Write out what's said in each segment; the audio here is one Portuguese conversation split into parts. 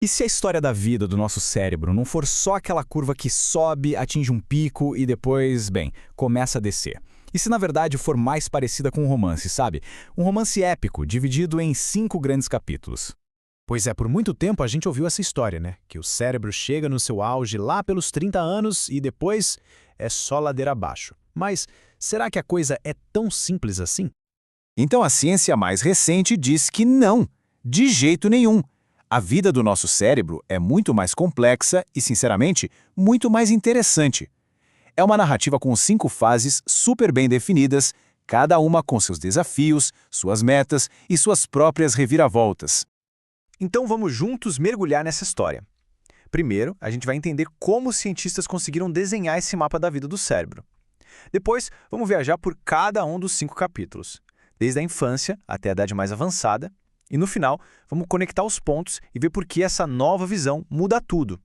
E se a história da vida do nosso cérebro não for só aquela curva que sobe, atinge um pico e depois, bem, começa a descer? E se na verdade for mais parecida com um romance, sabe? Um romance épico, dividido em 5 grandes capítulos. Pois é, por muito tempo a gente ouviu essa história, né? Que o cérebro chega no seu auge lá pelos 30 anos e depois é só ladeira abaixo. Mas será que a coisa é tão simples assim? Então a ciência mais recente diz que não, de jeito nenhum. A vida do nosso cérebro é muito mais complexa e, sinceramente, muito mais interessante. É uma narrativa com 5 fases super bem definidas, cada uma com seus desafios, suas metas e suas próprias reviravoltas. Então vamos juntos mergulhar nessa história. Primeiro, a gente vai entender como os cientistas conseguiram desenhar esse mapa da vida do cérebro. Depois, vamos viajar por cada um dos 5 capítulos, desde a infância até a idade mais avançada, e no final, vamos conectar os pontos e ver por que essa nova visão muda tudo.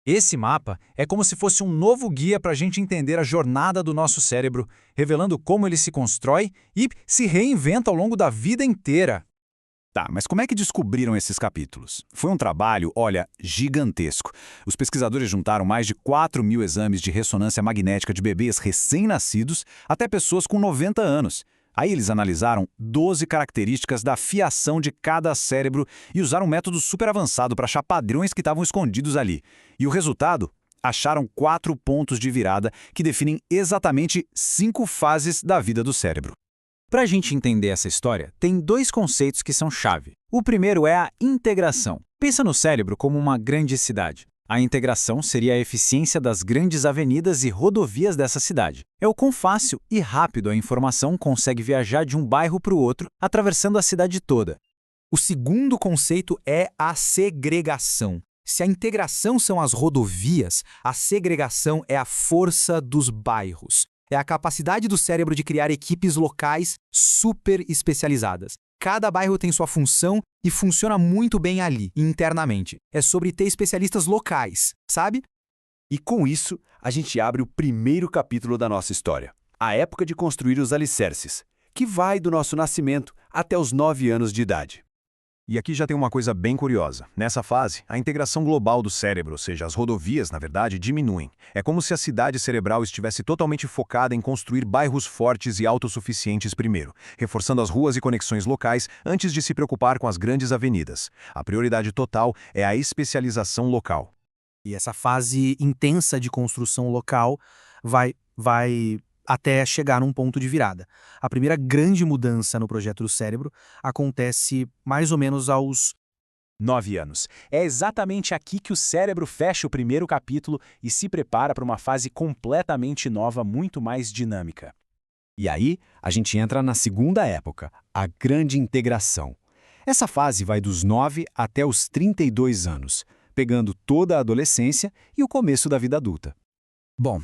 Esse mapa é como se fosse um novo guia para a gente entender a jornada do nosso cérebro, revelando como ele se constrói e se reinventa ao longo da vida inteira. Tá, mas como é que descobriram esses capítulos? Foi um trabalho, olha, gigantesco. Os pesquisadores juntaram mais de 4.000 exames de ressonância magnética de bebês recém-nascidos até pessoas com 90 anos. Aí eles analisaram 12 características da fiação de cada cérebro e usaram um método super avançado para achar padrões que estavam escondidos ali. E o resultado? Acharam 4 pontos de virada que definem exatamente 5 fases da vida do cérebro. Para a gente entender essa história, tem 2 conceitos que são chave. O primeiro é a integração. Pensa no cérebro como uma grande cidade. A integração seria a eficiência das grandes avenidas e rodovias dessa cidade. É o quão fácil e rápido a informação consegue viajar de um bairro para o outro, atravessando a cidade toda. O segundo conceito é a segregação. Se a integração são as rodovias, a segregação é a força dos bairros. É a capacidade do cérebro de criar equipes locais super especializadas. Cada bairro tem sua função e funciona muito bem ali, internamente. É sobre ter especialistas locais, sabe? E com isso, a gente abre o primeiro capítulo da nossa história, a época de construir os alicerces, que vai do nosso nascimento até os 9 anos de idade. E aqui já tem uma coisa bem curiosa. Nessa fase, a integração global do cérebro, ou seja, as rodovias, na verdade, diminuem. É como se a cidade cerebral estivesse totalmente focada em construir bairros fortes e autossuficientes primeiro, reforçando as ruas e conexões locais antes de se preocupar com as grandes avenidas. A prioridade total é a especialização local. E essa fase intensa de construção local vai até chegar num ponto de virada. A primeira grande mudança no projeto do cérebro acontece mais ou menos aos 9 anos. É exatamente aqui que o cérebro fecha o primeiro capítulo e se prepara para uma fase completamente nova, muito mais dinâmica. E aí, a gente entra na segunda época, a grande integração. Essa fase vai dos 9 até os 32 anos, pegando toda a adolescência e o começo da vida adulta. Bom,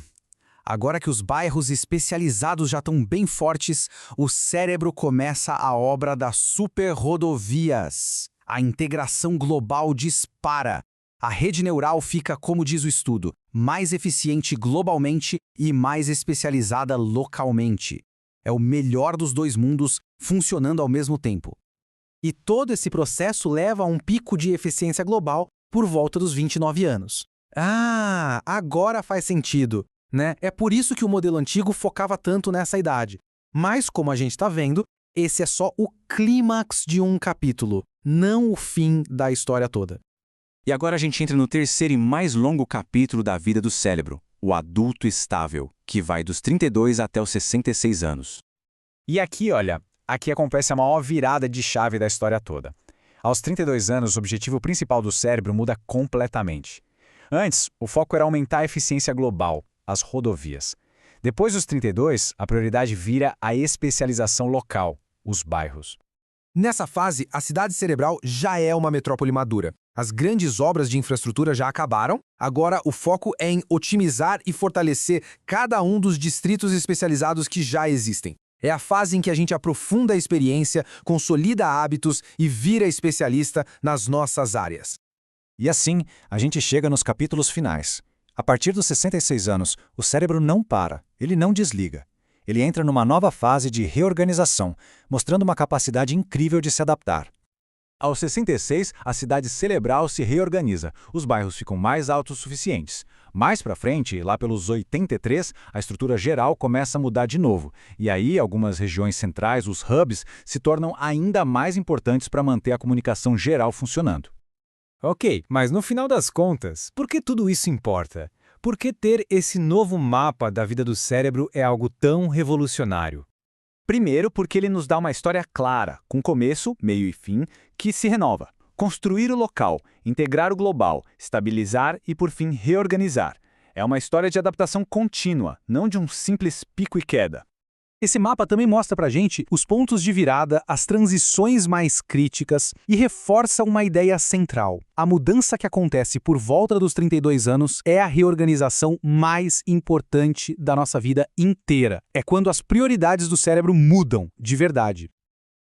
agora que os bairros especializados já estão bem fortes, o cérebro começa a obra das superrodovias. A integração global dispara. A rede neural fica, como diz o estudo, mais eficiente globalmente e mais especializada localmente. É o melhor dos 2 mundos funcionando ao mesmo tempo. E todo esse processo leva a um pico de eficiência global por volta dos 29 anos. Ah, agora faz sentido, né? É por isso que o modelo antigo focava tanto nessa idade. Mas, como a gente está vendo, esse é só o clímax de um capítulo, não o fim da história toda. E agora a gente entra no terceiro e mais longo capítulo da vida do cérebro, o adulto estável, que vai dos 32 até os 66 anos. E aqui, olha, aqui acontece a maior virada de chave da história toda. Aos 32 anos, o objetivo principal do cérebro muda completamente. Antes, o foco era aumentar a eficiência global, as rodovias. Depois dos 32, a prioridade vira a especialização local, os bairros. Nessa fase, a cidade cerebral já é uma metrópole madura. As grandes obras de infraestrutura já acabaram, agora o foco é em otimizar e fortalecer cada um dos distritos especializados que já existem. É a fase em que a gente aprofunda a experiência, consolida hábitos e vira especialista nas nossas áreas. E assim, a gente chega nos capítulos finais. A partir dos 66 anos, o cérebro não para, ele não desliga. Ele entra numa nova fase de reorganização, mostrando uma capacidade incrível de se adaptar. Aos 66, a cidade cerebral se reorganiza, os bairros ficam mais autossuficientes. Mais para frente, lá pelos 83, a estrutura geral começa a mudar de novo, e aí algumas regiões centrais, os hubs, se tornam ainda mais importantes para manter a comunicação geral funcionando. Ok, mas no final das contas, por que tudo isso importa? Por que ter esse novo mapa da vida do cérebro é algo tão revolucionário? Primeiro, porque ele nos dá uma história clara, com começo, meio e fim, que se renova. Construir o local, integrar o global, estabilizar e, por fim, reorganizar. É uma história de adaptação contínua, não de um simples pico e queda. Esse mapa também mostra pra gente os pontos de virada, as transições mais críticas e reforça uma ideia central. A mudança que acontece por volta dos 32 anos é a reorganização mais importante da nossa vida inteira. É quando as prioridades do cérebro mudam, de verdade.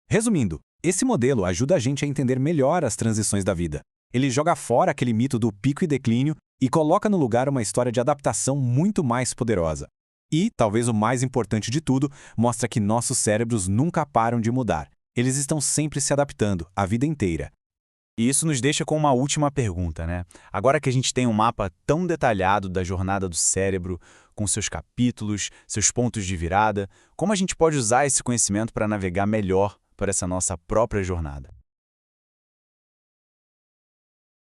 Resumindo, esse modelo ajuda a gente a entender melhor as transições da vida. Ele joga fora aquele mito do pico e declínio e coloca no lugar uma história de adaptação muito mais poderosa. E, talvez o mais importante de tudo, mostra que nossos cérebros nunca param de mudar. Eles estão sempre se adaptando, a vida inteira. E isso nos deixa com uma última pergunta, né? Agora que a gente tem um mapa tão detalhado da jornada do cérebro, com seus capítulos, seus pontos de virada, como a gente pode usar esse conhecimento para navegar melhor por essa nossa própria jornada?